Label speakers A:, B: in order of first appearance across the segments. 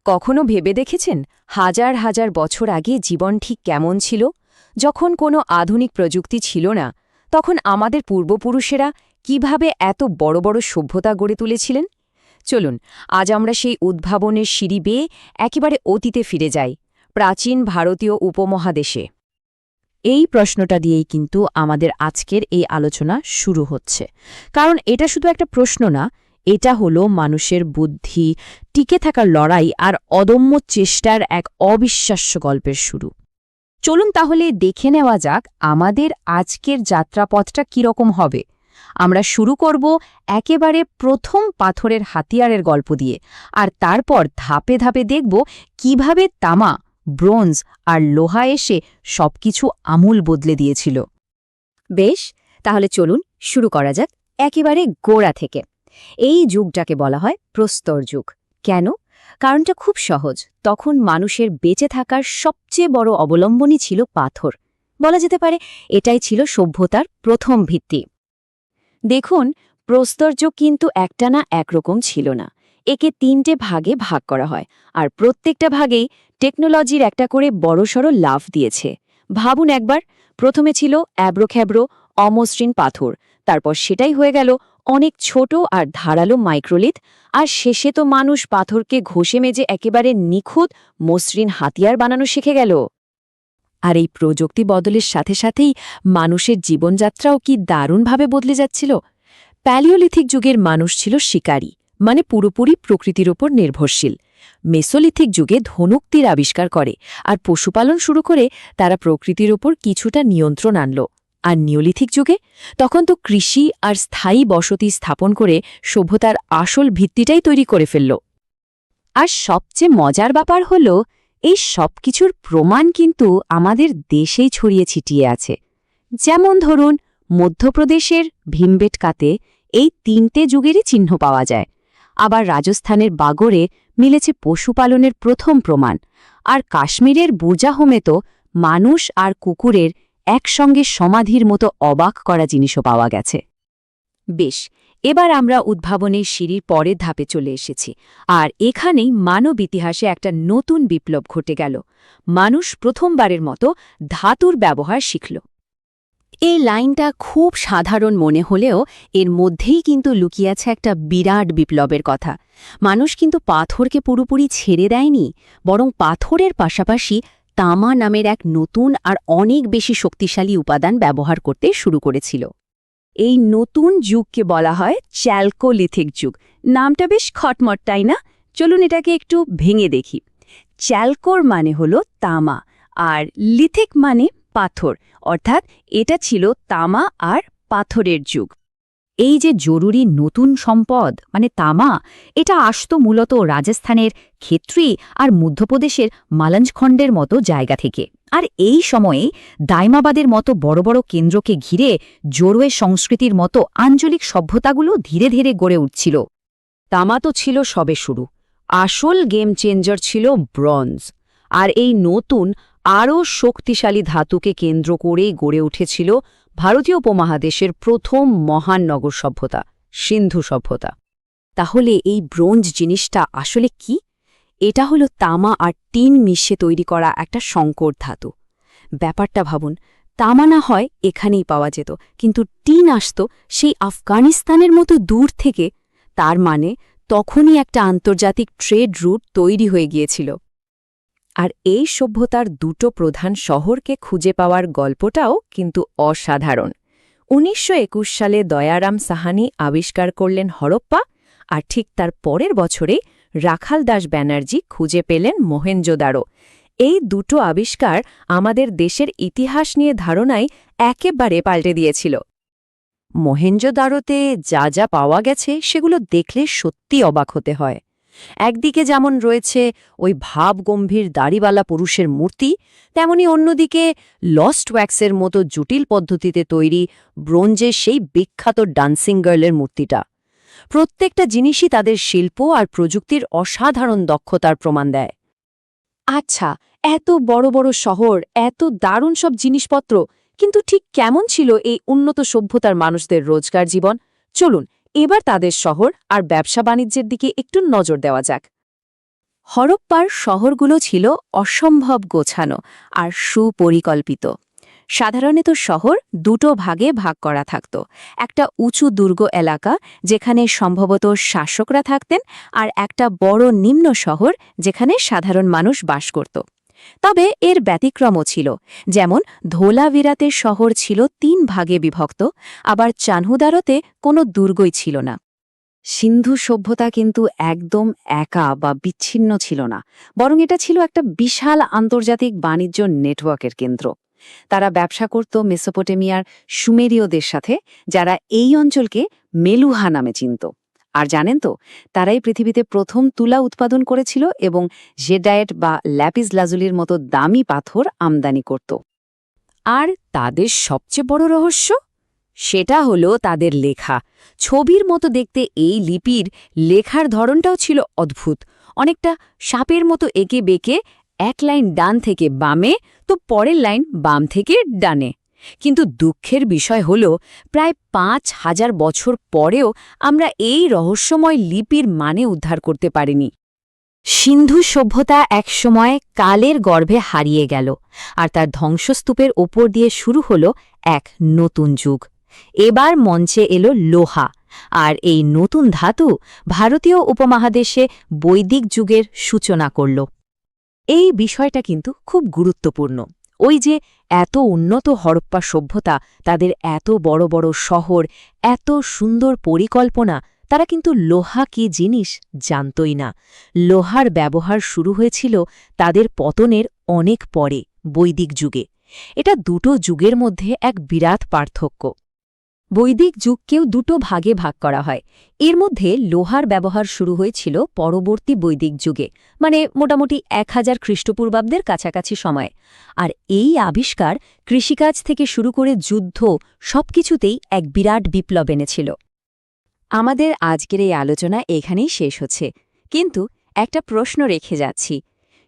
A: কখনো ভেবে দেখেছেন হাজার হাজার বছর আগে জীবন ঠিক কেমন ছিল? যখন কোনো আধুনিক প্রযুক্তি ছিল না, তখন আমাদের পূর্বপুরুষেরা কিভাবে এত বড় বড় সভ্যতা গড়ে তুলেছিলেন? চলুন আজ আমরা সেই উদ্ভাবনের সিঁড়ি বেয়ে একেবারে অতীতে ফিরে যাই, প্রাচীন ভারতীয় উপমহাদেশে।
B: এই প্রশ্নটা দিয়েই কিন্তু আমাদের আজকের এই আলোচনা শুরু হচ্ছে। কারণ এটা শুধু একটা প্রশ্ন না, এটা হলো মানুষের বুদ্ধি, টিকে থাকার লড়াই আর অদম্য চেষ্টার এক অবিশ্বাস্য গল্পের শুরু।
A: চলুন তাহলে দেখে নেওয়া যাক আমাদের আজকের যাত্রাপথটা কীরকম হবে। আমরা শুরু করব একেবারে প্রথম পাথরের হাতিয়ারের গল্প দিয়ে, আর তারপর ধাপে ধাপে দেখব কিভাবে তামা, ব্রোঞ্জ আর লোহা এসে সবকিছু আমূল বদলে দিয়েছিল। বেশ, তাহলে চলুন শুরু করা যাক একেবারে গোড়া থেকে। এই যুগটাকে বলা হয় প্রস্তর যুগ। কেন? কারণটা খুব সহজ। তখন মানুষের বেঁচে থাকার সবচেয়ে বড় অবলম্বনই ছিল পাথর। বলা যেতে পারে এটাই ছিল সভ্যতার প্রথম ভিত্তি। দেখুন, প্রস্তর যুগ কিন্তু একটানা একরকম ছিল না। একে তিনটে ভাগে ভাগ করা হয়, আর প্রত্যেকটা ভাগেই টেকনোলজির একটা করে বড়সড় লাভ দিয়েছে। ভাবুন একবার, প্রথমে ছিল অ্যাব্রোখ্যাব্রো অমসৃণ পাথর, তারপর সেটাই হয়ে গেল অনেক ছোট আর ধারালো মাইক্রোলিথ, আর শেষে তো মানুষ পাথরকে ঘষে মেজে একেবারে নিখুঁত মসৃণ হাতিয়ার বানানো শিখে গেল।
B: আর এই প্রযুক্তি বদলের সাথে সাথেই মানুষের জীবনযাত্রাও কি দারুণভাবে বদলে যাচ্ছিল। প্যালিওলিথিক যুগের মানুষ ছিল শিকারী, মানে পুরোপুরি প্রকৃতির ওপর নির্ভরশীল। মেসোলিথিক যুগে ধনুক তীর আবিষ্কার করে আর পশুপালন শুরু করে তারা প্রকৃতির ওপর কিছুটা নিয়ন্ত্রণ আনল। আর নিওলিথিক যুগে তখন তো কৃষি আর স্থায়ী বসতি স্থাপন করে সভ্যতার আসল ভিত্তিটাই তৈরি করে ফেলল।
A: আর সবচেয়ে মজার ব্যাপার হল, এই সব কিছুর প্রমাণ কিন্তু আমাদের দেশেই ছড়িয়ে ছিটিয়ে আছে। যেমন ধরুন, মধ্যপ্রদেশের ভীমবেটকাতে এই তিনটে যুগেরই চিহ্ন পাওয়া যায়। আবার রাজস্থানের বাগরে মিলেছে পশুপালনের প্রথম প্রমাণ, আর কাশ্মীরের বুরজাহোমে তো মানুষ আর কুকুরের একসঙ্গে সমাধির মতো অবাক করা জিনিসও পাওয়া গেছে। বেশ, এবার আমরা উদ্ভাবনের সিঁড়ির পরের ধাপে চলে এসেছি, আর এখানেই মানব ইতিহাসে একটা নতুন বিপ্লব ঘটে গেল। মানুষ প্রথমবারের মতো ধাতুর ব্যবহার শিখল। এই লাইনটা খুব সাধারণ মনে হলেও এর মধ্যেই কিন্তু লুকিয়ে আছে একটা বিরাট বিপ্লবের কথা। মানুষ কিন্তু পাথরকে পুরোপুরি ছেড়ে দেয়নি, বরং পাথরের পাশাপাশি তামা নামের এক নতুন আর অনেক বেশি শক্তিশালী উপাদান ব্যবহার করতে শুরু করেছিল। এই নতুন যুগকে বলা হয় চ্যালকোলিথিক যুগ। নামটা বেশ খটমট, তাই না? চলুন এটাকে একটু ভেঙে দেখি। চ্যালকোর মানে হলো তামা, আর লিথিক মানে পাথর, অর্থাৎ এটা ছিল তামা আর পাথরের যুগ। এই যে জরুরি নতুন সম্পদ মানে তামা, এটা আসত মূলত রাজস্থানের খেত্রি আর মধ্যপ্রদেশের মালঞ্জখণ্ডের মতো জায়গা থেকে। আর এই সময়ে দাইমাবাদের মতো বড় বড় কেন্দ্রকে ঘিরে জোরোয়ে সংস্কৃতির মতো আঞ্চলিক সভ্যতাগুলো ধীরে ধীরে গড়ে উঠছিল। তামা তো ছিল সবে শুরু, আসল গেম চেঞ্জার ছিল ব্রোঞ্জ। আর এই নতুন আরও শক্তিশালী ধাতুকে কেন্দ্র করেই গড়ে উঠেছিল ভারতীয় উপমহাদেশের প্রথম মহান নগর সভ্যতা, সিন্ধু সভ্যতা। তাহলে এই ব্রোঞ্জ জিনিসটা আসলে কি? এটা হলো তামা আর টিন মিশে তৈরি করা একটা সংকর ধাতু। ব্যাপারটা ভাবুন, তামা না হয় এখানেই পাওয়া যেত, কিন্তু টিন আসত সেই আফগানিস্তানের মতো দূর থেকে। তার মানে তখনই একটা আন্তর্জাতিক ট্রেড রুট তৈরি হয়ে গিয়েছিল। আর এই সভ্যতার দুটো প্রধান শহরকে খুঁজে পাওয়ার গল্পটাও কিন্তু অসাধারণ। ১৯২১ সালে দয়ারাম সাহানি আবিষ্কার করলেন হরপ্পা, আর ঠিক তার পরের বছরে রাখাল দাস ব্যানার্জি খুঁজে পেলেন মোহেনজোদারো। এই দুটো আবিষ্কার আমাদের দেশের ইতিহাস নিয়ে ধারণাই একেবারে পাল্টে দিয়েছিল। মোহেনজোদারোতে যা যা পাওয়া গেছে সেগুলো দেখলে সত্যি অবাক হতে হয়। একদিকে যেমন রয়েছে ওই ভাবগম্ভীর দাড়িওয়ালা পুরুষের মূর্তি, তেমনি অন্যদিকে লস্ট ওয়্যাক্সের মতো জটিল পদ্ধতিতে তৈরি ব্রোঞ্জের সেই বিখ্যাত ডান্সিং গার্লের মূর্তিটা। প্রত্যেকটা জিনিসই তাদের শিল্প আর প্রযুক্তির অসাধারণ দক্ষতার প্রমাণ দেয়। আচ্ছা, এত বড় বড় শহর, এত দারুণ সব জিনিসপত্র, কিন্তু ঠিক কেমন ছিল এই উন্নত সভ্যতার মানুষদের রোজগার জীবন? চলুন এবার তাদের শহর আর ব্যবসা বাণিজ্যের দিকে একটু নজর দেওয়া যাক। হরপ্পার শহরগুলো ছিল অসম্ভব গোছানো আর সুপরিকল্পিত। সাধারণত শহর দুটো ভাগে ভাগ করা থাকত। একটা উঁচু দুর্গ এলাকা যেখানে সম্ভবত শাসকরা থাকতেন, আর একটা বড় নিম্ন শহর যেখানে সাধারণ মানুষ বাস করত। তবে এর ব্যতিক্রমও ছিল, যেমন ধোলাভিরাতের শহর ছিল ৩ ভাগে বিভক্ত, আবার চানহুদারতে কোনো দুর্গই ছিল না। সিন্ধু সভ্যতা কিন্তু একদম একা বা বিচ্ছিন্ন ছিল না, বরং এটা ছিল একটা বিশাল আন্তর্জাতিক বাণিজ্য নেটওয়ার্কের কেন্দ্র। তারা ব্যবসা করত মেসোপটেমিয়ার সুমেরীয়দের সাথে, যারা এই অঞ্চলকে মেলুহা নামে চিনত। আর জানেন তো, তারাই পৃথিবীতে প্রথম তুলা উৎপাদন করেছিল এবং জেডায়েট বা ল্যাপিস লাজুলির মতো দামি পাথর আমদানি করত। আর তাদের সবচেয়ে বড় রহস্য, সেটা হলো তাদের লেখা। ছবির মতো দেখতে এই লিপির লেখার ধরনটাও ছিল অদ্ভুত, অনেকটা সাপের মতো এঁকে বেঁকে, এক লাইন ডান থেকে বামে তো পরের লাইন বাম থেকে ডানে। কিন্তু দুঃখের বিষয় হল, প্রায় ৫,০০০ বছর পরেও আমরা এই রহস্যময় লিপির মানে উদ্ধার করতে পারিনি। সিন্ধু সভ্যতা একসময় কালের গর্ভে হারিয়ে গেল, আর তার ধ্বংসস্তূপের ওপর দিয়ে শুরু হল এক নতুন যুগ। এবার মঞ্চে এলো লোহা, আর এই নতুন ধাতু ভারতীয় উপমহাদেশে বৈদিক যুগের সূচনা করল। এই বিষয়টা কিন্তু খুব গুরুত্বপূর্ণ। ওই যে এত উন্নত হরপ্পা সভ্যতা, তাদের এত বড় বড় শহর, এত সুন্দর পরিকল্পনা, তারা কিন্তু লোহা কি জিনিস জানতই না। লোহার ব্যবহার শুরু হয়েছিল তাদের পতনের অনেক পরে, বৈদিক যুগে। এটা দুটো যুগের মধ্যে এক বিরাট পার্থক্য। বৈদিক যুগকেও দুটো ভাগে ভাগ করা হয়। এর মধ্যে লোহার ব্যবহার শুরু হয়েছিল পরবর্তী বৈদিক যুগে, মানে মোটামুটি ১০০০ খ্রিস্টপূর্বাব্দের কাছাকাছি সময়ে। আর এই আবিষ্কার কৃষিকাজ থেকে শুরু করে যুদ্ধ, সবকিছুতেই এক বিরাট বিপ্লব এনেছিল। আমাদের আজকের এই আলোচনা এখানেই শেষ হচ্ছে, কিন্তু একটা প্রশ্ন রেখে যাচ্ছি।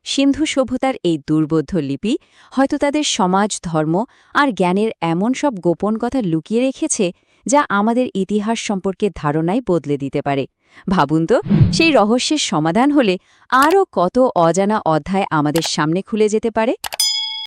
A: সিন্ধু সভ্যতার এই দুর্বোধ্য লিপি হয়তো তাদের সমাজ, ধর্ম আর জ্ঞানের এমন সব গোপন কথা লুকিয়ে রেখেছে, যা আমাদের ইতিহাস সম্পর্কে ধারণাই বদলে দিতে পারে। ভাবুন তো, সেই রহস্যের সমাধান হলে আরও কত অজানা অধ্যায় আমাদের সামনে খুলে যেতে পারে।